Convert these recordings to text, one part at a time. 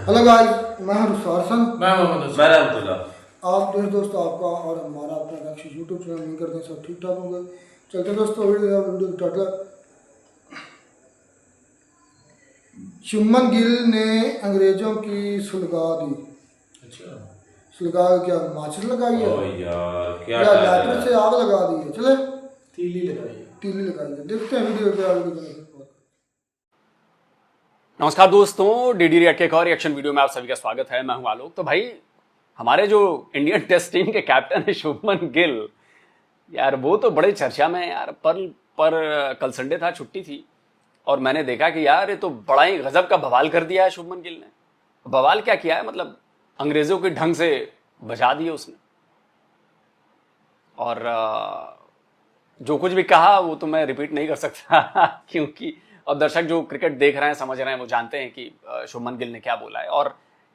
Hello guys, मैं हूं रुसारसन। मैं मोहम्मद। आप दोस्तों आपका और हमारा अपना लक्ष्य यूट्यूब चैनल नहीं करते हैं, सब ठीक ठाक होंगे। चलते दोस्तों वीडियो की टाइटल। शुभमन गिल ने अंग्रेजों की सुलगा दी। अच्छा। सुलगा क्या माचिस लगाई है ओ यार क्या या टाइटल लाइटर है। से आग लगा दी है? चले तीली लगाई है। तीली लगाई है। देखते हैं वीडियो के आगे। नमस्कार दोस्तों, डीडी रिएक्ट के एक और रिएक्शन वीडियो में आप सभी का स्वागत है। मैं हूं आलोक। तो भाई हमारे जो इंडियन टेस्ट टीम के कैप्टन है शुभमन गिल, यार वो तो बड़े चर्चा में है यार। पर कल संडे था, छुट्टी थी और मैंने देखा कि यार ये तो बड़ा ही गजब का बवाल कर दिया है शुभमन गिल ने। बवाल क्या किया है, मतलब अंग्रेजों के ढंग से बजा दिए उसने। और जो कुछ भी कहा वो तो मैं रिपीट नहीं कर सकता क्योंकि अब दर्शक जो क्रिकेट देख रहे हैं, समझ रहे हैं, वो जानते हैं कि शुभमन गिल ने क्या बोला है। और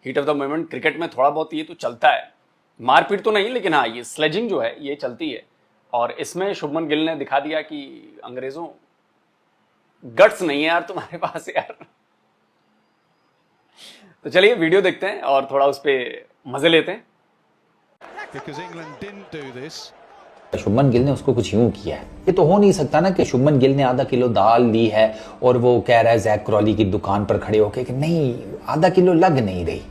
heat of the moment cricket में थोड़ा बहुत ये तो चलता है, मारपीट तो नहीं, लेकिन हाँ ये स्लेजिंग जो है ये चलती है। और इसमें शुभमन गिल ने दिखा दिया कि अंग्रेजों गट्स नहीं है यार तुम्हारे पास यार। तो चलिए वीडियो देखते हैं और थोड़ा उस पर मजे लेते हैं। शुभमन गिल ने उसको कुछ यूं किया है। ये तो हो नहीं सकता ना कि शुभमन गिल ने आधा किलो दाल ली है और वो कह रहा है जैक क्रॉली की दुकान पर खड़े होके कि नहीं आधा किलो लग नहीं रही।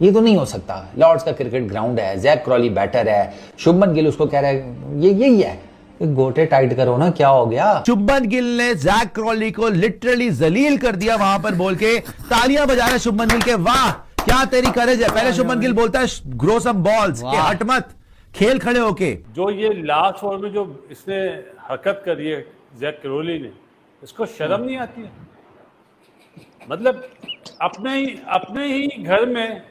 ये तो नहीं हो सकता। लॉर्ड्स का क्रिकेट ग्राउंड है, जैक क्रॉली बैटर है, शुभमन गिल उसको कह रहा है ये यही है। गोटे टाइट करो ना, क्या हो गया। शुभमन गिल ने जैक क्रॉली को लिटरली जलील कर दिया वहां पर, बोल के तालियां बजा रहे शुभमन गिल के। वाह क्या तेरी करेज है। पहले शुभमन गिल बोलता है ग्रो सम बॉल्स के हट मत, खेल खड़े होके। जो ये लास्ट ओवर में जो इसने हरकत करी है जैक क्रोली ने, इसको शर्म नहीं आती है? मतलब अपने ही घर में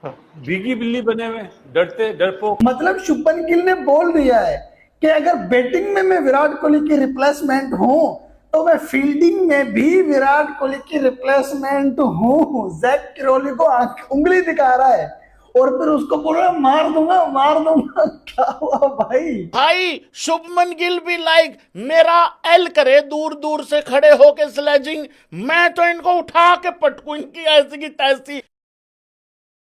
भीगी बिल्ली बने हुए, डरते डरपोक। मतलब शुभमन गिल ने बोल दिया है कि अगर बैटिंग में मैं विराट कोहली की रिप्लेसमेंट हूं तो मैं फील्डिंग में भी विराट कोहली की रिप्लेसमेंट हूं। जैक क्रोली को उंगली दिखा रहा है और फिर उसको बोल रहा मार दूंगा। क्या हुआ भाई शुभमन गिल भी लाइक मेरा एल करे दूर दूर से खड़े होके स्लेजिंग। मैं तो इनको उठा के पटकू, इनकी ऐसी की तैसी।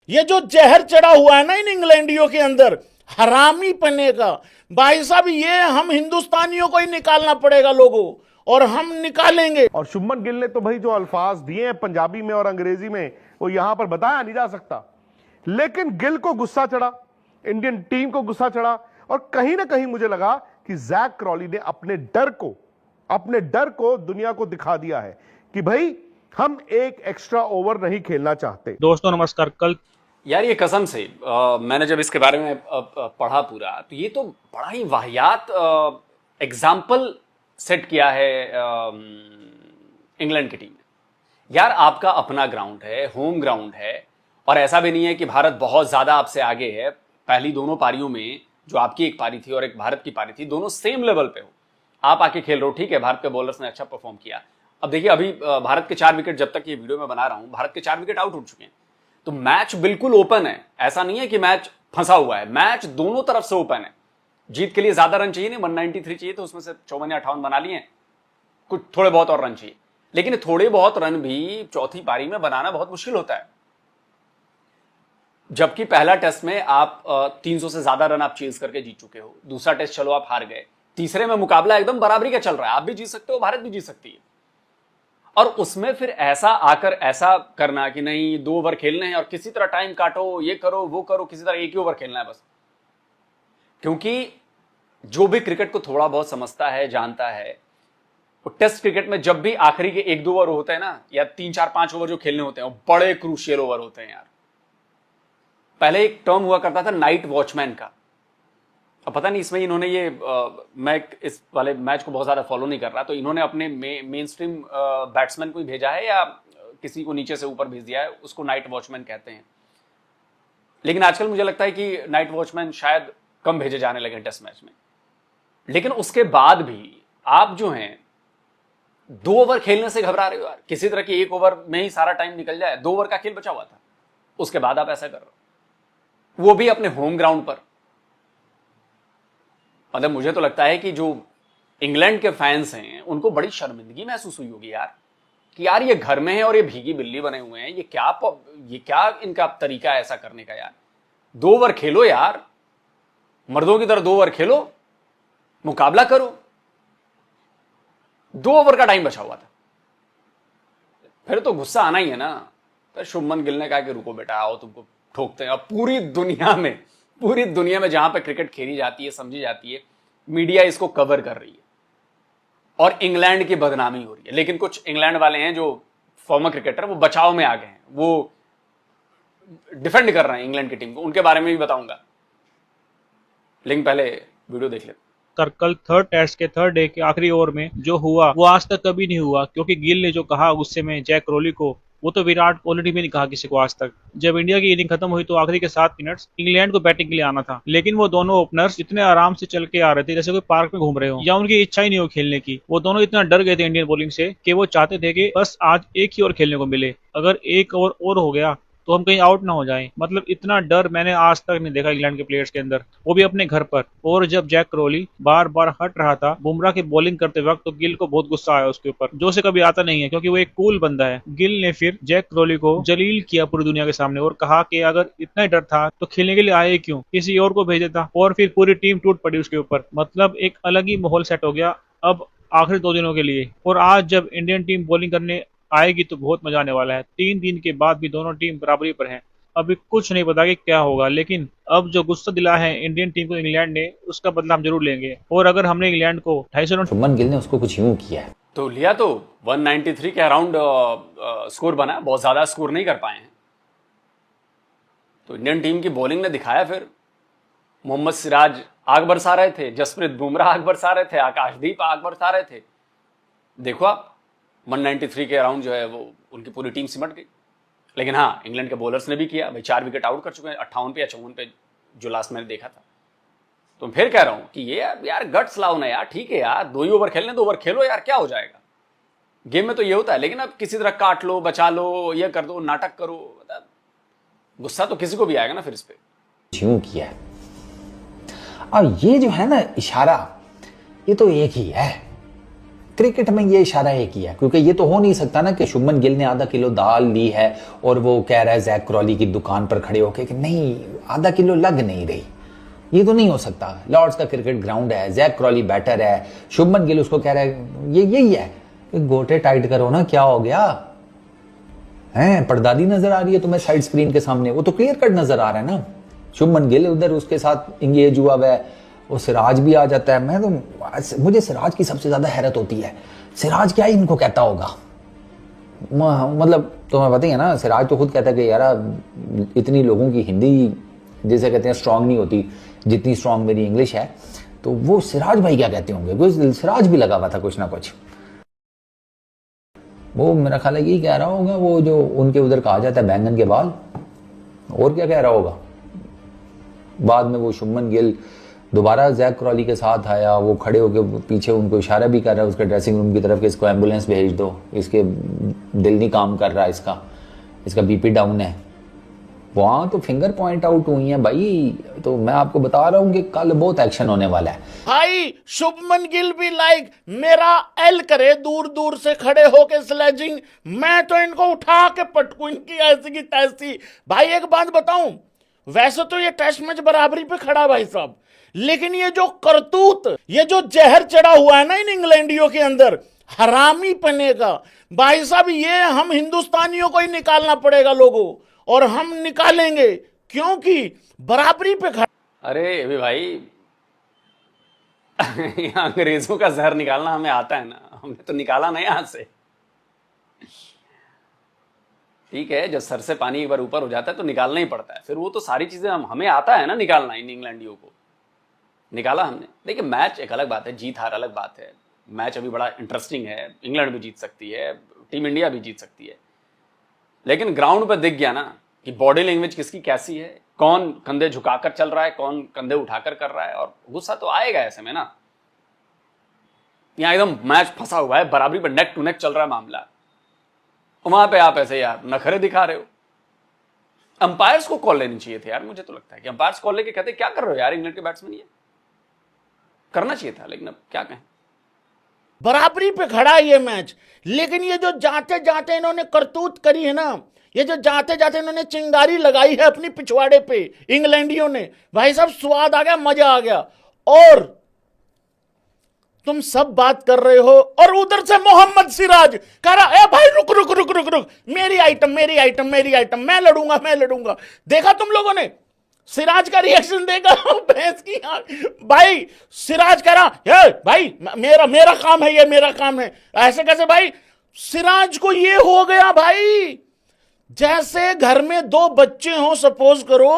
ये जो जहर चढ़ा हुआ है ना इन इंग्लैंडियों के अंदर, हरामी पने का, भाई साहब ये हम हिंदुस्तानियों को ही निकालना पड़ेगा लोगों, और हम निकालेंगे। और शुभमन गिल ने तो भाई जो अल्फाज दिए हैं पंजाबी में और अंग्रेजी में, वो यहां पर बताया नहीं जा सकता। लेकिन गिल को गुस्सा चढ़ा, इंडियन टीम को गुस्सा चढ़ा, और कहीं ना कहीं मुझे लगा कि जैक क्रॉली ने अपने डर को दुनिया को दिखा दिया है कि भाई हम एक एक्स्ट्रा ओवर नहीं खेलना चाहते। दोस्तों नमस्कार। कल यार ये कसम से मैंने जब इसके बारे में पढ़ा पूरा, तो ये तो बड़ा ही वाहियात एग्जाम्पल सेट किया है इंग्लैंड की टीम ने। यार आपका अपना ग्राउंड है, होम ग्राउंड है, और ऐसा भी नहीं है कि भारत बहुत ज्यादा आपसे आगे है। पहली दोनों पारियों में, जो आपकी एक पारी थी और एक भारत की पारी थी, दोनों सेम लेवल पे हो, आप आके खेल रहे हो। ठीक है, भारत के बॉलर्स ने अच्छा परफॉर्म किया। अब देखिए अभी भारत के 4 विकेट, जब तक ये वीडियो में बना रहा हूं, भारत के 4 विकेट आउट हो चुके हैं। तो मैच बिल्कुल ओपन है, ऐसा नहीं है कि मैच फंसा हुआ है। मैच दोनों तरफ से ओपन है। जीत के लिए ज्यादा रन चाहिए नहीं, 193 चाहिए, तो उसमें से 54 या 58 बना लिए, कुछ थोड़े बहुत और रन चाहिए। लेकिन थोड़े बहुत रन भी चौथी पारी में बनाना बहुत मुश्किल होता है, जबकि पहला टेस्ट में आप 300 से ज्यादा रन आप चेज करके जीत चुके हो। दूसरा टेस्ट चलो आप हार गए, तीसरे में मुकाबला एकदम बराबरी का चल रहा है, आप भी जीत सकते हो, भारत भी जीत सकती है। और उसमें फिर ऐसा आकर ऐसा करना कि नहीं 2 ओवर खेलने हैं और किसी तरह टाइम काटो, ये करो वो करो, किसी तरह एक ही ओवर खेलना है बस। क्योंकि जो भी क्रिकेट को थोड़ा बहुत समझता है, जानता है, वो टेस्ट क्रिकेट में जब भी आखिरी के 1-2 ओवर होते हैं ना, या 3, 4, 5 ओवर जो खेलने होते हैं, वो बड़े क्रूशियल ओवर होते हैं यार। पहले एक टर्म हुआ करता था नाइट वॉचमैन का, अब पता नहीं इसमें इन्होंने ये मैं इस वाले मैच को बहुत ज्यादा फॉलो नहीं कर रहा, तो इन्होंने अपने मेन स्ट्रीम बैट्समैन को ही भेजा है या किसी को नीचे से ऊपर भेज दिया है, उसको नाइट वॉचमैन कहते हैं। लेकिन आजकल मुझे लगता है कि नाइट वॉचमैन शायद कम भेजे जाने लगे टेस्ट मैच में। लेकिन उसके बाद भी आप जो हैं 2 ओवर खेलने से घबरा रहे हो यार, किसी तरह की 1 ओवर में ही सारा टाइम निकल जाए। 2 ओवर का खेल बचा हुआ था, उसके बाद आप ऐसा कर रहे हो, वो भी अपने होम ग्राउंड पर। मतलब मुझे तो लगता है कि जो इंग्लैंड के फैंस हैं उनको बड़ी शर्मिंदगी महसूस हुई होगी यार। कि यार ये घर में है और ये भीगी बिल्ली बने हुए हैं, ये क्या इनका तरीका है ऐसा करने का यार। 2 ओवर खेलो यार, मर्दों की तरह 2 ओवर खेलो, मुकाबला करो। 2 ओवर का टाइम बचा हुआ था, फिर तो गुस्सा आना ही है ना। फिर शुभमन गिल ने कहा कि रुको बेटा, आओ तुमको ठोकते हैं। अब पूरी दुनिया में जहां पे क्रिकेट खेली जाती है, समझी जाती है, मीडिया इसको कवर कर रही है और इंग्लैंड की बदनामी हो रही है। लेकिन कुछ इंग्लैंड वाले हैं जो फॉर्मर क्रिकेटर, वो बचाव में आ गए हैं, वो डिफेंड कर रहे हैं इंग्लैंड की टीम को। उनके बारे में भी बताऊंगा, लेकिन पहले वीडियो देख लेते। कल थर्ड टेस्ट के थर्ड डे के आखिरी ओवर में जो हुआ वो आज तक कभी नहीं हुआ, क्योंकि गिल ने जो कहा गुस्से में जैक क्रोली को, वो तो विराट कोहली ने भी नहीं कहा किसी को आज तक। जब इंडिया की इनिंग खत्म हुई तो आखिरी के 7 मिनट्स इंग्लैंड को बैटिंग के लिए आना था, लेकिन वो दोनों ओपनर्स इतने आराम से चल के आ रहे थे जैसे कोई पार्क में घूम रहे हो, या उनकी इच्छा ही नहीं हो खेलने की। वो दोनों इतना डर गए थे इंडियन बॉलिंग से कि वो चाहते थे कि बस आज एक ही ओवर खेलने को मिले, अगर एक ओवर और हो गया तो हम कहीं आउट ना हो जाएं। मतलब इतना डर मैंने आज तक नहीं देखा इंग्लैंड के प्लेयर्स के अंदर, वो भी अपने घर पर। और जब जैक क्रोली बार बार हट रहा था बुमराह की बॉलिंग करते वक्त, तो गिल को बहुत गुस्सा आया उसके ऊपर, जो से कभी आता नहीं है, क्योंकि वो एक कूल बंदा है। गिल ने फिर जैक क्रोली को जलील किया पूरी दुनिया के सामने और कहा कि अगर इतना डर था तो खेलने के लिए आए क्यों, किसी और को भेज देता। और फिर पूरी टीम टूट पड़ी उसके ऊपर। मतलब एक अलग ही माहौल सेट हो गया अब आखिरी 2 दिनों के लिए। और आज जब इंडियन टीम बॉलिंग करने आएगी तो बहुत मजा आने वाला है। 3 दिन के बाद भी दोनों टीम बराबरी पर हैं, अभी कुछ नहीं पता कि क्या होगा, लेकिन अब जो गुस्सा दिला है इंडियन टीम को इंग्लैंड ने, उसका बदला हम जरूर लेंगे। और अगर हमने इंग्लैंड को 250 रन, शुभमन गिल ने उसको कुछ यूं किया है तो लिया, तो 193 के अराउंड स्कोर बना, बहुत ज्यादा स्कोर नहीं कर पाए हैं। तो इंडियन टीम की बॉलिंग ने दिखाया। फिर मोहम्मद सिराज आग बरसा रहे थे, जसप्रीत बुमराह आग बरसा रहे थे, आकाशदीप आग बरसा रहे थे। देखो आप 193 के अराउंड जो है वो उनकी पूरी टीम सिमट गई। लेकिन हाँ, इंग्लैंड के बॉलर्स ने भी किया भाई, 4 विकेट आउट कर चुके हैं 58 पे या 54 पे, जो लास्ट मैंने देखा था। तो फिर कह रहा हूं कि ये यार गट्स लाओ ना यार, ठीक है यार, 2 ही ओवर खेलने, 2 ओवर खेलो यार, क्या हो जाएगा। गेम में तो ये होता है, लेकिन अब किसी तरह काट लो, बचा लो, ये कर दो, नाटक करो, गुस्सा तो किसी को भी आएगा ना फिर इस पे। यूं किया है। अब ये जो है ना इशारा, ये तो एक ही है क्रिकेट में, ये इशारा एक ही है। क्योंकि ये तो हो नहीं सकता ना कि शुभमन गिल ने आधा किलो दाल ली है और वो कह रहा है जैक क्रोली की दुकान पर खड़े होके कि नहीं आधा किलो लग नहीं रही। ये तो नहीं हो सकता। लॉर्ड्स का क्रिकेट ग्राउंड है, जैक क्रोली बैटर है, शुभमन गिल उसको कह रहा है, ये यही है कि गोटे टाइट करो ना, क्या हो गया है। परदादी नजर आ रही है तुम्हें साइड स्क्रीन के सामने, वो तो क्लियर कट नजर आ रहा है ना। शुभमन गिल उधर उसके साथ इंगेज हुआ है, वो सिराज भी आ जाता है। मैं तो, मुझे सिराज की सबसे ज्यादा हैरत होती है, सिराज क्या ही इनको कहता होगा। मतलब तुम्हें पता ही है ना, सिराज तो खुद कहता है कि यार इतनी लोगों की हिंदी जैसे कहते हैं स्ट्रांग नहीं होती जितनी स्ट्रांग मेरी इंग्लिश है। तो वो सिराज भाई क्या कहते होंगे, कोई सिराज भी लगा हुआ था कुछ ना कुछ। वो मेरा ख्याल है यही कह रहा होगा, वो जो उनके उधर कहा जाता है बैंगन के बाल, और क्या कह रहा होगा। बाद में वो शुभमन गिल दोबारा जैक क्रोली के साथ आया, वो खड़े होकर पीछे उनको इशारा भी कर रहा है उसके ड्रेसिंग रूम की तरफ कि इसको एम्बुलेंस भेज दो, इसके दिल नहीं काम कर रहा, इसका बीपी डाउन है। वहां तो फिंगर पॉइंट आउट हुई है भाई। तो मैं आपको बता रहा हूं कि कल बहुत एक्शन होने वाला है भाई। शुभमन गिल भी लाइक मेरा एल करे, दूर दूर से खड़े होके स्लेजिंग, मैं तो इनको उठा के पटकू इनकी ऐसी की तैसी। भाई एक बात बताऊं, वैसे तो ये टेस्ट मैच बराबरी पे खड़ा भाई साहब, लेकिन ये जो करतूत, ये जो जहर चढ़ा हुआ है ना इन इंग्लैंडियों के अंदर, हरामी पने का भाई साहब, ये हम हिंदुस्तानियों को ही निकालना पड़ेगा लोगों, और हम निकालेंगे क्योंकि बराबरी पे खड़ा। अरे अभी भाई अंग्रेजों का जहर निकालना हमें आता है ना, हमने तो निकाला ना यहां से। ठीक है, जब सर से पानी एक बार ऊपर हो जाता है तो निकालना ही पड़ता है। फिर वो तो सारी चीजें हमें आता है ना निकालना, इन इंग्लैंडियों को निकाला हमने। देखिए मैच एक अलग बात है, जीत हार अलग बात है। मैच अभी बड़ा इंटरेस्टिंग है, इंग्लैंड भी जीत सकती है, टीम इंडिया भी जीत सकती है, लेकिन ग्राउंड पर दिख गया ना कि बॉडी लैंग्वेज किसकी कैसी है, कौन कंधे झुकाकर चल रहा है, कौन कंधे उठाकर कर रहा है। और गुस्सा तो आएगा ऐसे में ना। यहां एकदम मैच फंसा हुआ है, बराबरी पर नेक टू नेक चल रहा है मामला, वहां पे आप ऐसे यार नखरे दिखा रहे हो। अंपायर्स को कॉल लेनी चाहिए थी यार, मुझे तो लगता है कि अंपायर्स कॉल लेके कहते क्या कर रहे हो यार, इंग्लैंड के बैट्समैन, ये करना चाहिए था। लेकिन अब क्या कहें। बराबरी पे खड़ा है ये मैच। लेकिन ये जो जाते जाते इन्होंने करतूत करी है ना, ये जो जाते जाते इन्होंने चिंगारी लगाई है अपनी पिछवाड़े पे इंग्लैंडियों ने, भाई साहब स्वाद आ गया, मजा आ गया। और तुम सब बात कर रहे हो और उधर से मोहम्मद सिराज कह रहा, ए भाई रुक रुक रुक रुक रुक, मेरी आइटम मेरी आइटम मेरी आइटम, मैं लड़ूंगा मैं लड़ूंगा। देखा तुम लोगों ने सिराज का रिएक्शन? देखा भैंस की आंख। भाई सिराज कह रहा है भाई मेरा काम है, ये मेरा काम है। ऐसे कैसे भाई? सिराज को ये हो गया भाई जैसे घर में दो बच्चे हो सपोज करो,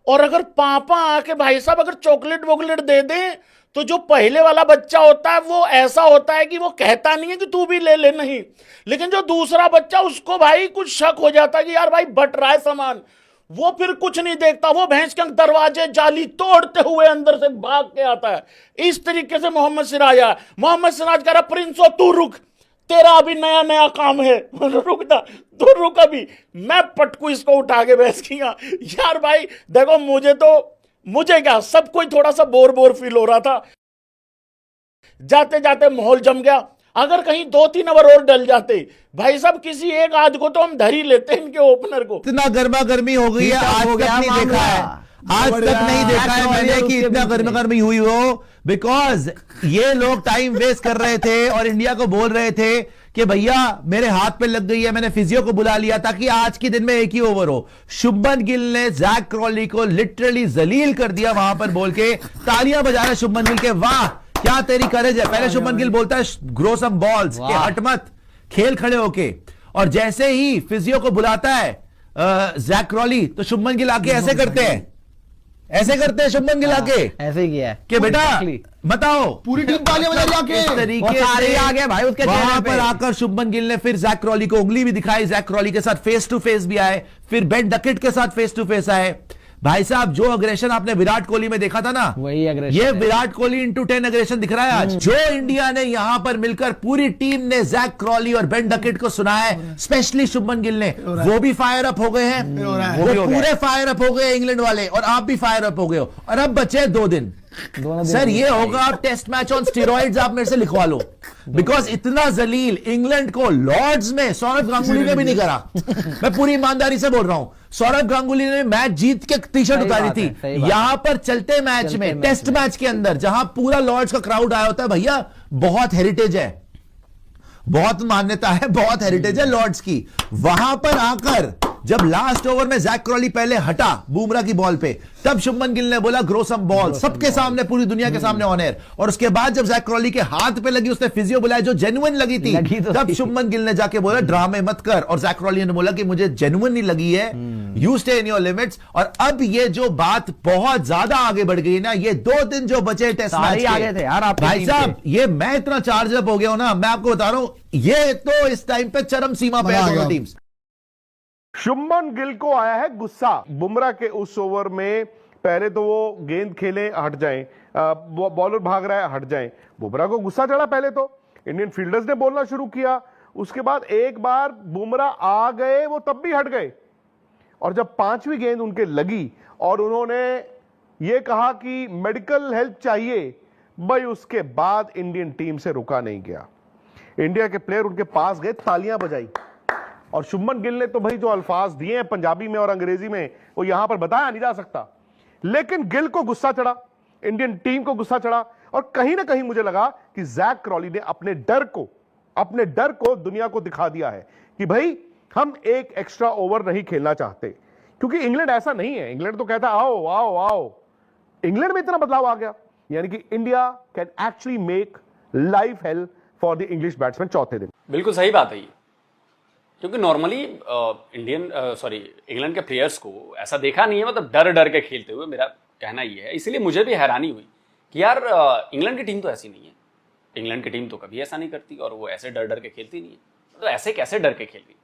और अगर पापा आके भाई साहब अगर चॉकलेट वॉकलेट दे दें तो जो पहले वाला बच्चा होता है वो ऐसा होता है कि वो कहता नहीं है कि तू भी ले ले, नहीं, लेकिन जो दूसरा बच्चा उसको भाई कुछ शक हो जाता है कि यार भाई बट रहा है सामान, वो फिर कुछ नहीं देखता, वो भैंस के दरवाजे जाली तोड़ते हुए अंदर से भाग के आता है। इस तरीके से मोहम्मद सिराज आया। मोहम्मद सिराज कह रहा प्रिंसो तू रुक, तेरा अभी नया नया काम है, रुक जा तू रुक, अभी मैं पटकू इसको उठा के भैंस की। यार भाई देखो मुझे क्या, सब कोई थोड़ा सा बोर बोर फील हो रहा था। जाते जाते माहौल जम गया। अगर कहीं 2-3 ओवर और डल जाते भाई साहब, किसी एक आध को तो हम धर ही लेते इनके ओपनर को। इतना गर्मा गर्मी हो गई है, आज तक नहीं देखा है, आज तक नहीं देखा है मैंने कि इतना गर्मा गर्मी हुई हो। बिकॉज ये लोग टाइम वेस्ट कर रहे थे और इंडिया को बोल रहे थे कि भैया मेरे हाथ पे लग गई है, मैंने फिजियो को बुला लिया ताकि आज के दिन में एक ही ओवर हो। शुभमन गिल ने जैक क्रॉली को लिटरली जलील कर दिया वहां पर, बोल के तालियां बजा रहे शुभमन गिल के, वाह क्या तेरी करेज है। पहले शुभमन गिल बोलता है ग्रो सम बॉल्स, के हट मत, खेल खड़े होके। और जैसे ही फिजियो को बुलाता है जैक क्रॉली तो शुभमन गिल आके ऐसे करते हैं, ऐसे करते हैं शुभमन गिल आके, ऐसे ही किया है कि बेटा बताओ, पूरी टीम तालियां बजा रही आके, इस तरीके से आ गया भाई उसके वहां पर आकर शुभमन गिल ने फिर जैक क्रॉली को उंगली भी दिखाई, जैक क्रॉली के साथ फेस टू फेस भी आए, फिर बेन डकेट के साथ फेस टू फेस आए। भाई साहब जो अग्रेशन आपने विराट कोहली में देखा था ना, वही अग्रेशन ये विराट कोहली इंटू 10 अग्रेशन दिख रहा है आज। जो इंडिया ने यहां पर मिलकर पूरी टीम ने जैक क्रॉली और बेन डकेट को सुना है, स्पेशली शुभमन गिल ने, वो भी फायर अप हो गए हैं, वो पूरे फायर अप हो गए इंग्लैंड वाले, और आप भी फायर अप हो गए हो। और अब बचे 2 दिन सर, ये होगा आप टेस्ट मैच ऑन स्टेरॉइड्स आप मेरे से लिखवा लो। बिकॉज इतना जलील इंग्लैंड को लॉर्ड्स में सौरभ गांगुली ने भी नहीं करा। मैं पूरी ईमानदारी से बोल रहा हूं, सौरभ गांगुली ने मैच जीत के टी शर्ट उतारी थी। यहां पर चलते मैच में, टेस्ट मैच के अंदर जहां पूरा लॉर्ड्स का क्राउड आया होता है, भैया बहुत हेरिटेज है, बहुत मान्यता है, बहुत हेरिटेज है लॉर्ड्स की। वहां पर आकर जब लास्ट ओवर में जैक क्रॉली पहले हटा बुमराह की बॉल पे, तब शुभमन गिल ने बोला ग्रो सम बॉल, सबके सामने, पूरी दुनिया के सामने ऑन एयर। और उसके बाद जब जैक क्रॉली के हाथ पे लगी, उसने फिजियो बुलाया जो जेन्युइन लगी थी, तब शुभमन गिल ने जाके बोला ड्रामे मत कर, और जैक क्रॉली ने बोला कि मुझे जेन्युइन नहीं लगी है, you stay in your limits. और अब ये जो बात बहुत ज्यादा आगे बढ़ गई ना, ये 2 दिन जो बचे टेस्ट मैच आगे थे यार आप भाई साहब, ये मैं इतना चार्ज अप हो गया हूं ना, मैं आपको बता रहा हूं, ये तो इस टाइम पे चरम सीमा पे है दोनों टीम्स। शुभमन गिल को आया है गुस्सा बुमराह के उस ओवर में। पहले तो वो गेंद खेले हट जाएं, बॉलर भाग रहा है हट जाएं, बुमराह को गुस्सा चढ़ा। पहले तो इंडियन फील्डर्स ने बोलना शुरू किया, उसके बाद एक बार बुमराह आ गए, वो तब भी हट गए। और जब 5वीं गेंद उनके लगी और उन्होंने ये कहा कि मेडिकल हेल्प चाहिए, भाई उसके बाद इंडियन टीम से रुका नहीं गया। इंडिया के प्लेयर उनके पास गए, तालियां बजाई। और शुभमन गिल ने तो भाई जो अल्फाज दिए हैं पंजाबी में और अंग्रेजी में, वो यहां पर बताया नहीं जा सकता। लेकिन गिल को गुस्सा चढ़ा, इंडियन टीम को गुस्सा चढ़ा, और कहीं ना कहीं मुझे लगा कि जैक क्रॉली ने अपने डर को दुनिया को दिखा दिया है कि भाई हम एक एक्स्ट्रा ओवर नहीं खेलना चाहते। क्योंकि इंग्लैंड ऐसा नहीं है, इंग्लैंड तो कहता आओ आओ आओ, इंग्लैंड में इतना बदलाव आ गया, यानी कि India can actually make life hell for the English batsman चौथे दिन। बिल्कुल सही बात है ये, क्योंकि नॉर्मली इंग्लैंड के प्लेयर्स को ऐसा देखा नहीं है, मतलब डर डर के खेलते हुए, मेरा कहना ये है। इसलिए मुझे भी हैरानी हुई कि यार इंग्लैंड की टीम तो ऐसी नहीं है, इंग्लैंड की टीम तो कभी ऐसा नहीं करती, और वो ऐसे डर डर के खेलती नहीं है, तो ऐसे कैसे डर के खेल रही।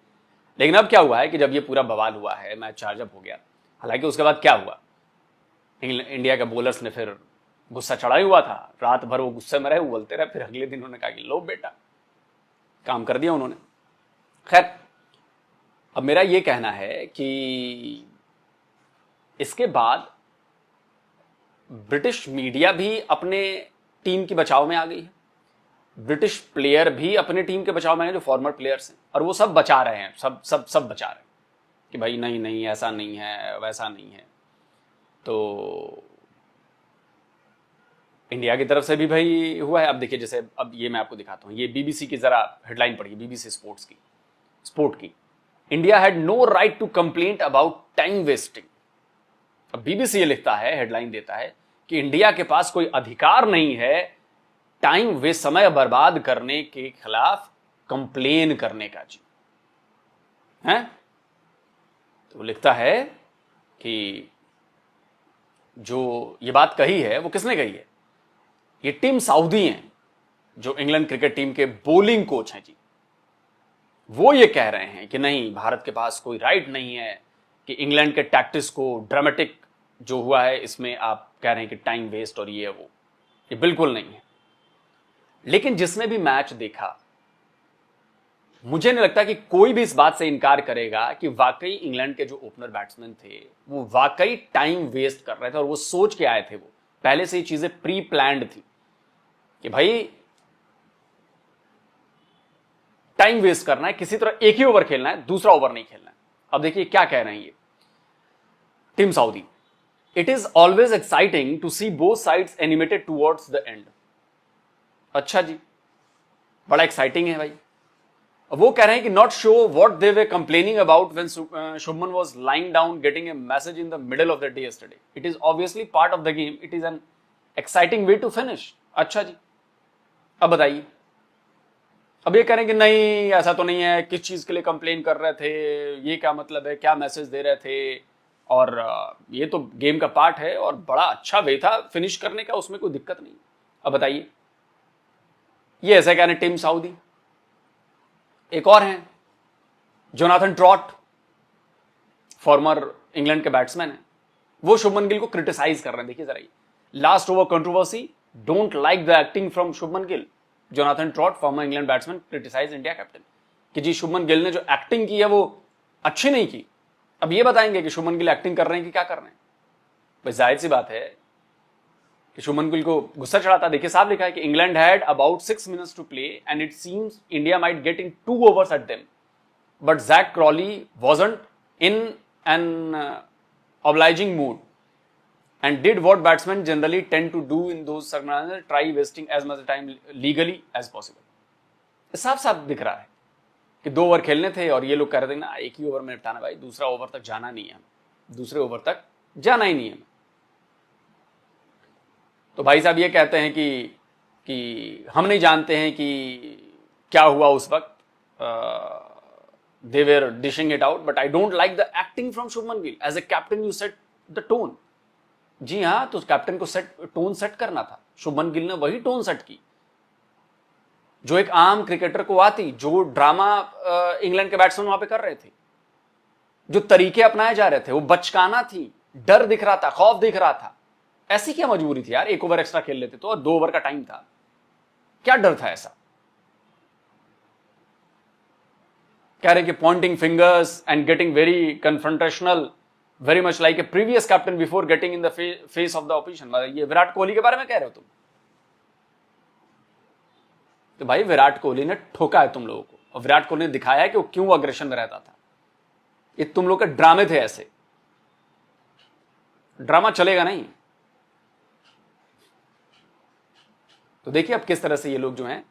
लेकिन अब क्या हुआ है कि जब ये पूरा बवाल हुआ है, मैच चार्जअप हो गया, हालांकि उसके बाद क्या हुआ, इंडिया के बॉलर्स ने फिर गुस्सा चढ़ा ही हुआ था, रात भर वो गुस्से में रहे, वो बोलते रहे, फिर अगले दिन उन्होंने कहा कि लो बेटा, काम कर दिया उन्होंने। खैर, अब मेरा ये कहना है कि इसके बाद ब्रिटिश मीडिया भी अपने टीम की बचाव में आ गई है। ब्रिटिश प्लेयर भी अपने टीम के बचाव में हैं, जो फॉर्मर प्लेयर्स हैं, और वो सब बचा रहे हैं, सब सब सब बचा रहे हैं कि भाई नहीं नहीं ऐसा नहीं है, वैसा नहीं है। तो इंडिया की तरफ से भी भाई हुआ है। अब देखिए, जैसे अब ये मैं आपको दिखाता हूँ, ये बीबीसी की जरा हेडलाइन पढ़िए, बीबीसी स्पोर्ट की। India had no right to complain about time wasting. अब बीबीसी ये लिखता है, हेडलाइन देता है कि इंडिया के पास कोई अधिकार नहीं है टाइम वे समय बर्बाद करने के खिलाफ कंप्लेन करने का। जी हैं, तो लिखता है कि जो ये बात कही है वो किसने कही है? ये टिम साउदी हैं, जो इंग्लैंड क्रिकेट टीम के बॉलिंग कोच हैं जी। वो ये कह रहे हैं कि नहीं, भारत के पास कोई राइट नहीं है कि इंग्लैंड के टैक्टिक्स को, ड्रामेटिक जो हुआ है इसमें आप कह रहे हैं कि टाइम वेस्ट और ये वो, ये बिल्कुल नहीं है। लेकिन जिसने भी मैच देखा, मुझे नहीं लगता कि कोई भी इस बात से इनकार करेगा कि वाकई इंग्लैंड के जो ओपनर बैट्समैन थे वो वाकई टाइम वेस्ट कर रहे थे, और वो सोच के आए थे, वो पहले से ही चीजें प्री प्लान्ड थी कि भाई टाइम वेस्ट करना है, किसी तरह एक ही ओवर खेलना है, दूसरा ओवर नहीं खेलना है। अब देखिए क्या कह रहे हैं ये Tim Southee. It is always exciting to see both sides animated towards the end. अच्छा जी, बड़ा एक्साइटिंग है भाई। वो कह रहे हैं कि not sure what they were complaining about when Shubman was lying down getting a message in the middle of the day yesterday. It is obviously part of the game, it is an exciting way to finish. अच्छा जी, अब बताइए। अब ये कह रहे हैं कि नहीं ऐसा तो नहीं है, किस चीज के लिए कंप्लेन कर रहे थे, ये क्या मतलब है, क्या मैसेज दे रहे थे, और ये तो गेम का पार्ट है और बड़ा अच्छा वे था फिनिश करने का, उसमें कोई दिक्कत नहीं। अब बताइए, ये ऐसा कह रहे टिम साउदी। एक और हैं जोनाथन ट्रॉट, फॉर्मर इंग्लैंड के बैट्समैन हैं, वो शुभमन गिल को क्रिटिसाइज कर रहे हैं। देखिए जरा, last over controversy, don't like the acting from Shubman Gill. Jonathan Trott, former England batsman, criticise India captain कि जी शुभमन गिल ने जो एक्टिंग की है वो अच्छी नहीं की। अब ये बताएंगे कि शुभमन गिल एक्टिंग कर रहे हैं कि क्या कर रहे हैं? भाई जाहिर सी बात है कि शुभमन गिल को गुस्सा चढ़ाता। देखिए साहब लिखा है कि England had about 6 minutes to play and it seems India might get in 2 overs at them, but Jack Crawley wasn't in an obliging mood and did what batsmen generally tend to do in those circumstances, try wasting as much time legally as possible। साफ साफ दिख रहा है कि 2 over खेलने थे और ये लोग कह रहे थे ना एक ही ओवर में निपटाना, भाई दूसरा ओवर तक जाना नहीं है, दूसरे ओवर तक जाना ही नहीं है। तो भाई साहब ये कहते हैं कि हम नहीं जानते हैं कि क्या हुआ उस वक्त, they were dishing it out, but I don't like the acting from Shubman Gill. As a captain you set the tone. जी हाँ, तो कैप्टन को टोन सेट करना था। शुभमन गिल ने वही टोन सेट की जो एक आम क्रिकेटर को आती, जो ड्रामा इंग्लैंड के बैट्समैन वहां पे कर रहे थे, जो तरीके अपनाए जा रहे थे, वो बचकाना थी, डर दिख रहा था, खौफ दिख रहा था। ऐसी क्या मजबूरी थी यार, 1 ओवर एक्स्ट्रा खेल लेते तो, और 2 ओवर का टाइम था, क्या डर था ऐसा? कह रहे कि Poynting fingers and getting very confrontational, very much like A previous captain before getting in the face of the opposition. मतलब ये विराट कोहली के बारे में कह रहे हो तुम? तो भाई विराट कोहली ने ठोका है तुम लोगों को, और विराट कोहली ने दिखाया है कि वो क्यों अग्रेशन में रहता था। ये तुम लोग के ड्रामे थे, ऐसे ड्रामा चलेगा नहीं। तो देखिए अब किस तरह से ये लोग जो हैं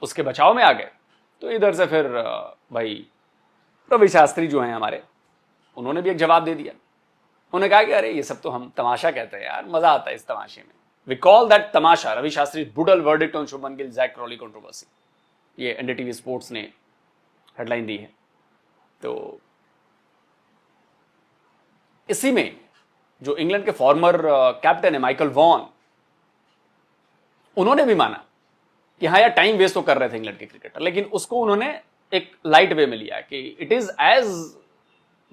उसके बचाव में आ गए। तो इधर से फिर भाई रवि शास्त्री जो हैं हमारे, उन्होंने भी एक जवाब दे दिया। उन्होंने कहा कि अरे ये सब तो हम तमाशा कहते हैं यार, मजा आता है इस तमाशे में। We call that tamasha. Ravi Shastri बुडल verdict on Shubman Gill Zak Crawley controversy. ये एनडीटीवी स्पोर्ट्स ने हेडलाइन दी है। तो इसी में जो इंग्लैंड के फॉर्मर कैप्टन है माइकल वॉन, उन्होंने भी माना कि हाँ यार टाइम वेस्ट तो कर रहे थे इंग्लैंड के क्रिकेटर, लेकिन उसको उन्होंने एक लाइट वे में लिया कि it is as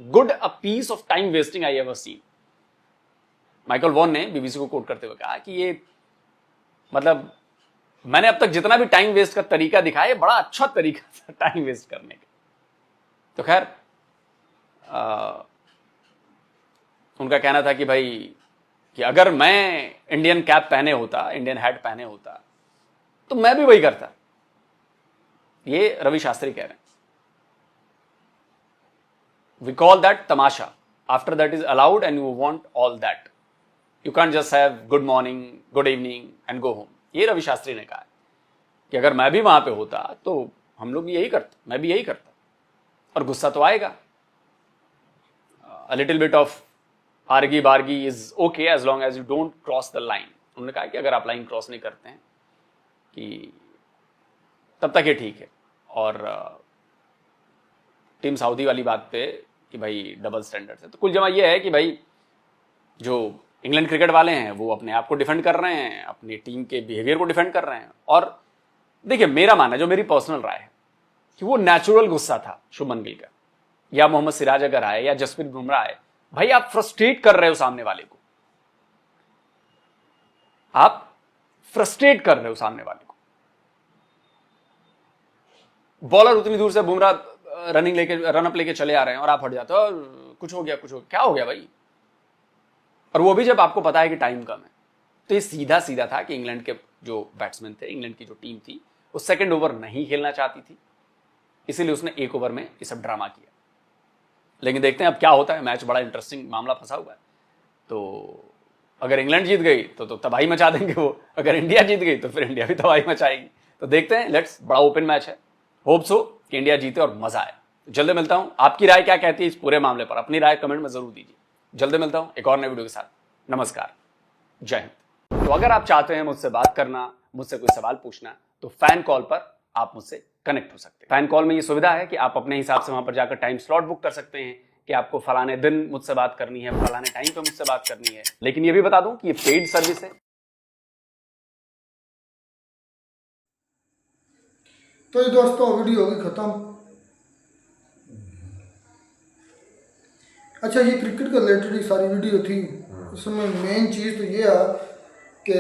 good a piece of time wasting I ever seen. Michael Vaughan ने बीबीसी को कोट करते हुए कहा कि ये मतलब मैंने अब तक जितना भी टाइम वेस्ट का तरीका दिखाया, ये बड़ा अच्छा तरीका था टाइम वेस्ट करने का। तो खैर उनका कहना था कि भाई कि अगर मैं इंडियन कैप पहने होता, इंडियन हैट पहने होता, तो मैं भी वही करता। ये रवि शास्त्री कह रहे हैं। We call that tamasha. After that is allowed and you want all that. You can't just have good morning, good evening and go home. ये रवि शास्त्री ने कहा है कि अगर मैं भी वहां पे होता तो हम लोग यही करते, मैं भी यही करता। और गुस्सा तो आएगा। A little bit of argy bargy is okay as long as you don't cross the line. उन्होंने कहा कि अगर आप लाइन क्रॉस नहीं करते हैं कि तब तक ये ठीक है। और टीम सऊदी वाली बात पे कि भाई डबल स्टैंडर्ड है, तो कुल जमा ये है कि भाई जो इंग्लैंड क्रिकेट वाले हैं वो अपने आप को डिफेंड कर रहे हैं, अपनी टीम के बिहेवियर को डिफेंड कर रहे हैं। और देखिए मेरा मानना, जो मेरी पर्सनल राय है, कि वो नेचुरल गुस्सा था शुभमन गिल का, या मोहम्मद सिराज अगर आए या जसप्रीत बुमराह आए। भाई आप फ्रस्ट्रेट कर रहे हो सामने वाले को, आप फ्रस्ट्रेट कर रहे हो सामने वाले को। बॉलर उतनी दूर से बुमराह रनिंग लेके, रनअप लेके चले आ रहे हैं और आप हट जाते हो और कुछ हो गया, कुछ हो गया। क्या हो गया भाई? और वो भी जब आपको पता है कि टाइम कम है। तो ये सीधा सीधा था कि इंग्लैंड के जो बैट्समैन थे, इंग्लैंड की जो टीम थी, वो सेकंड ओवर नहीं खेलना चाहती थी, इसीलिए उसने एक ओवर में ये सब ड्रामा किया। लेकिन देखते हैं अब क्या होता है। मैच बड़ा इंटरेस्टिंग मामला फंसा हुआ है। तो अगर इंग्लैंड जीत गई तो तबाही मचा देंगे वो, अगर इंडिया जीत गई तो फिर इंडिया भी तबाही मचाएगी। तो देखते हैं, लेट्स, बड़ा ओपन मैच है। होप सो कि इंडिया जीते और मजा आए। जल्दी मिलता हूं। आपकी राय क्या कहती है इस पूरे मामले पर? अपनी राय कमेंट में जरूर दीजिए। जल्दी मिलता हूं एक और नए वीडियो के साथ। नमस्कार, जय हिंद। तो अगर आप चाहते हैं मुझसे बात करना, मुझसे कोई सवाल पूछना, तो फैन कॉल पर आप मुझसे कनेक्ट हो सकते हैं। फैन कॉल में ये सुविधा है कि आप अपने हिसाब से वहां पर जाकर टाइम स्लॉट बुक कर सकते हैं कि आपको फलाने दिन मुझसे बात करनी है, फलाने टाइम पे मुझसे बात करनी है। लेकिन ये भी बता दूं कि ये पेड सर्विस है। तो ये दोस्तों वीडियो होगी खत्म। अच्छा, ये क्रिकेट के रिलेटेड ही सारी वीडियो थी। इसमें मेन चीज़ तो ये है कि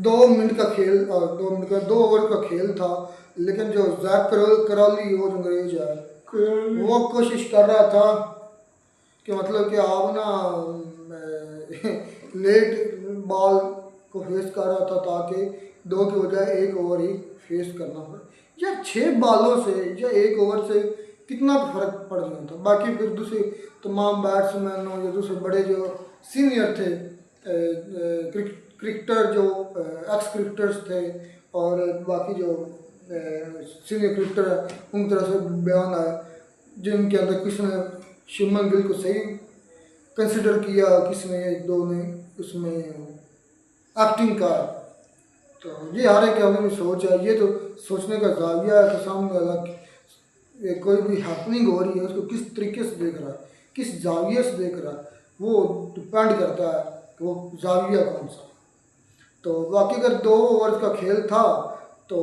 2 मिनट का खेल, 2 ओवर का खेल था, लेकिन जो जैक करॉली वो अंग्रेज है, वो कोशिश कर रहा था कि मतलब कि आप ना लेट बॉल को फेस कर रहा था ताकि 2 की बजाय 1 ओवर ही फेस करना पड़े। या 6 बॉलों से या 1 ओवर से कितना फर्क पड़ गया था। बाकी फिर दूसरे तमाम बैट्समैनों या दूसरे बड़े जो सीनियर थे क्रिकेटर, जो एक्स क्रिकेटर्स थे और बाकी जो सीनियर क्रिकेटर है, उनकी तरफ से बयान आया जिनके अंदर किसने शुभमन गिल को सही कंसिडर किया, किसने, 1-2 ने उसमें एक्टिंग का। तो ये हर एक अपनी सोच है, ये तो सोचने का जाविया है कि सामने वाला कोई भी हैपनिंग हो रही है उसको किस तरीके से देख रहा है, किस जाविये से देख रहा है, वो डिपेंड करता है कि वो जाविया कौन सा। तो बाकी अगर 2 ओवर का खेल था तो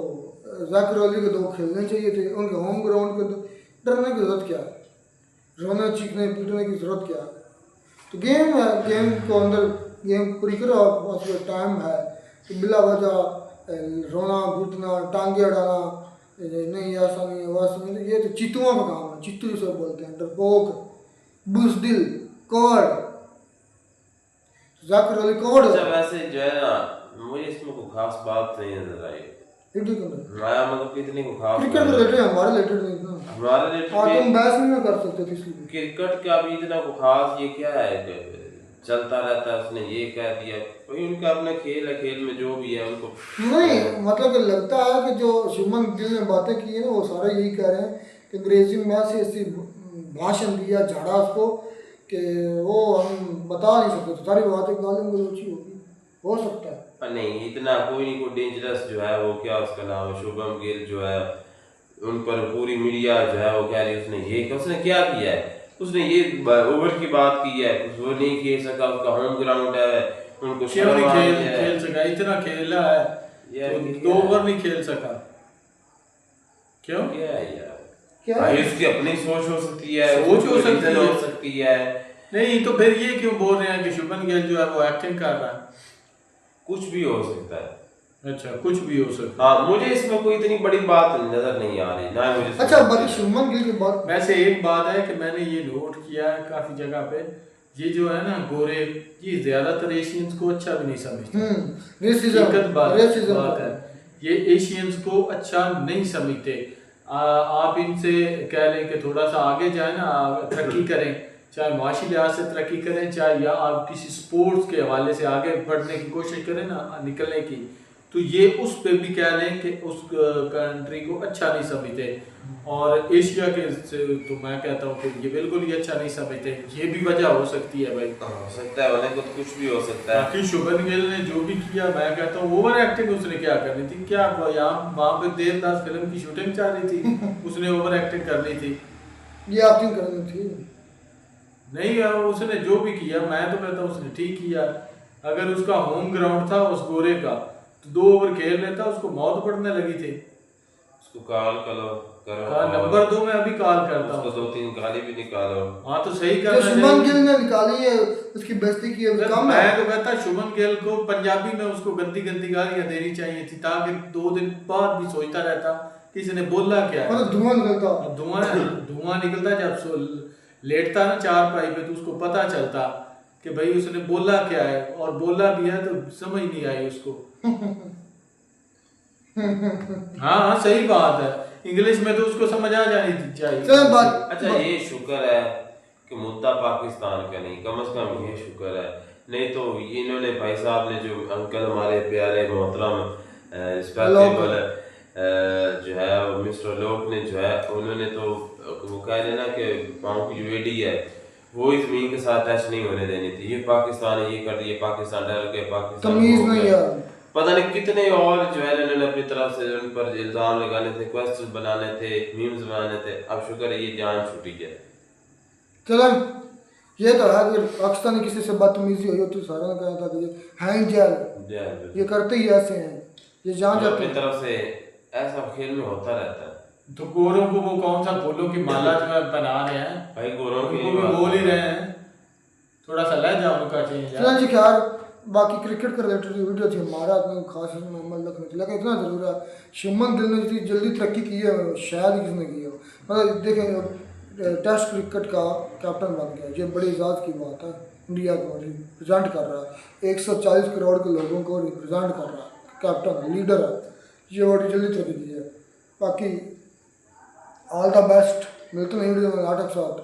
जैक करॉली के 2 खेलने चाहिए थे। उनके होम ग्राउंड के डरने की जरूरत क्या है, रोने चीखने पीटने की जरूरत क्या है? तो गेम है, गेम को अंदर गेम पूरी करो, टाइम है तो बिला वजह रोना पीटना, टांगे अड़ाना, नहीं ऐसा नहीं है, वैसा नहीं, ये तो चित्तुओं का काम है। चित्तू जिसे बोलते हैं, डरपोक, बुज़दिल, कौड़। जैक करॉली कौड़ है। अच्छा, वैसे जो है ना, मुझे इसमें कोई खास बात नहीं नजर आई। मतलब कितनी को खास क्रिकेट रिलेटेड, हमारे रिलेटेड नहीं ना, हमारे रिलेटेड। हाँ, तुम बहस नहीं कर सकते थे इसलिए। क्रिकेट का भी इतना को खास ये क्या है कि चलता रहता है, उसने ये कह दिया, कोई उनका अपना खेल है, खेल में जो भी है उनको नहीं, मतलब कि लगता है कि जो शुभमन गिल ने बातें की है ना, वो सारे यही कह रहे हैं कि अंग्रेजी में ऐसी भाषण दिया झाड़ा उसको कि वो हम बता नहीं सकते। तो सारी बातें गालियों गलौची होगी, हो सकता है। नहीं, इतना कोई नहीं, कोई डेंजरस जो है वो क्या उसका नाम है, शुभम गिल जो है, उन पर पूरी मीडिया जो है वो कह रही है उसने ये किया, उसने क्या किया है, उसने ये ओवर की बात की है, वो नहीं खेल सका, उसका होम ग्राउंड है, उनको क्यों नहीं खेल सका? इतना खेला है, तो 2 ओवर नहीं खेल सका, क्यों? क्या है यार, भाई उसकी अपनी सोच हो सकती है, सोच हो सकती है। नहीं तो फिर ये क्यों बोल रहे हैं कि शुभमन गिल जो है वो एक्टिंग कर रहा है? कुछ भी हो सकता है। अच्छा, कुछ भी हो सकता है। हाँ, मुझे इसमें कोई इतनी बड़ी बात नजर नहीं आ रही ना मुझे। अच्छा, बाकी शुभमन गिल की बात, वैसे एक बात है कि मैंने ये नोट किया है काफी जगह पे, ये जो है ना गोरे, ये ज्यादातर एशियंस को अच्छा भी नहीं समझते। रेसिज्म बात है ये एशियंस को अच्छा नहीं समझते। आप इनसे कह लें कि थोड़ा सा आगे जाए ना, तरक्की करें, चाहे माशी लिहाज से तरक्की करें, चाहे या आप किसी स्पोर्ट्स के हवाले से आगे बढ़ने की कोशिश करें ना, निकलने की, तो ये उस पे भी कह लें कि उस कंट्री को अच्छा नहीं समझते। और एशिया के से तो मैं कहता हूँ कि ये बिल्कुल ही अच्छा नहीं समझते। ये भी वजह हो सकती है भाई, हो सकता है, वाले को तो कुछ भी हो सकता है। बाकी शुभन गिल ने जो भी किया, मैं कहता हूँ ओवर एक्टिंग उसने क्या करनी थी, क्या यहाँ वहाँ पे देवदास फिल्म की शूटिंग चल रही थी, उसने ओवर एक्टिंग करनी थी, ये एक्टिंग करनी थी नहीं यार। उसने जो भी किया मैं तो कहता हूँ उसने ठीक किया। अगर उसका होम ग्राउंड था उस गोरे का तो 2 ओवर खेल लेता, उसको मौत पड़ने लगी थी। उसको कॉल करो नंबर 2 में अभी कॉल करता हूँ, उसको 2-3 गाली भी निकालो। हाँ तो सही जो करना शुभमन गिल चाहिए। ने निकाली है, उसकी बेइज्जती की है, वो काम मैं है। तो कहता शुभमन गिल को पंजाबी में उसको गंदी गंदी गालियां देनी चाहिए थी, ताकि 2 दिन बाद भी सोचता रहता कि इसने बोला क्या है। मतलब धुआं निकलता, धुआं निकलता जब लेटता ना चारपाई पे, तो उसको पता चलता कि भाई उसने बोला क्या है, और बोला भी है तो समझ नहीं आई उसको। हाँ हाँ सही बात है, इंग्लिश में तो उसको समझ आ जानी चाहिए। चलो बात अच्छा ये शुक्र है कि मुद्दा पाकिस्तान का नहीं, कम से कम ये शुक्र है, नहीं तो इन्होंने भाई साहब ने जो अंकल हमारे प्यारे मोहतरम रिस्पेक्टेबल जो है मिस्टर लोक ने जो है, उन्होंने तो वो कह रहे ना कि पाँव की जो एडी है वो इस जमीन के साथ टच नहीं होने देनी थी। ये पाकिस्तान है, ये कर दिए, पाकिस्तान डर के, पाकिस्तान तमीज नहीं है। पता नहीं कितने और जो है इन्होंने अपनी तरफ से उन पर इल्जाम लगाने थे, क्वेश्चन बनाने थे, मीम्स बनाने थे। अब शुक्र है ये जान छूटी है। चलो ये तो है, अगर पाकिस्तानी किसी से बदतमीजी हुई हो तो सारा ने कहा था कि ये हैं जेल, ये करते ही ऐसे हैं, ये जान जाते अपनी हैं। तरफ से ऐसा खेल में होता रहता है। तो गोरों को वो कौन सा फूलों की माला जो है बना रहे हैं भाई, गोरों की उनको भी बोल ही रहे हैं, थोड़ा सा लहजा उनका चेंज है। चलो जी खैर, बाकी क्रिकेट के रिलेटेड वीडियो थी, हमारा इतना खास अमल रखना चाहिए, लेकिन इतना जरूर है शुभमन गिल ने जितनी जल्दी तरक्की की है शायद ही किसने की हो। मतलब देखें, टेस्ट क्रिकेट का कैप्टन बन गया, ये बड़ी इजाज़ की बात है। इंडिया को रिप्रेजेंट कर रहा है, 140 करोड़ के लोगों को रिप्रेजेंट कर रहा है, कैप्टन लीडर है, ये बड़ी जल्दी तरक्की की है। बाकी ऑल द बेस्ट, मिलते हैं वीडियो में नाटक साथ।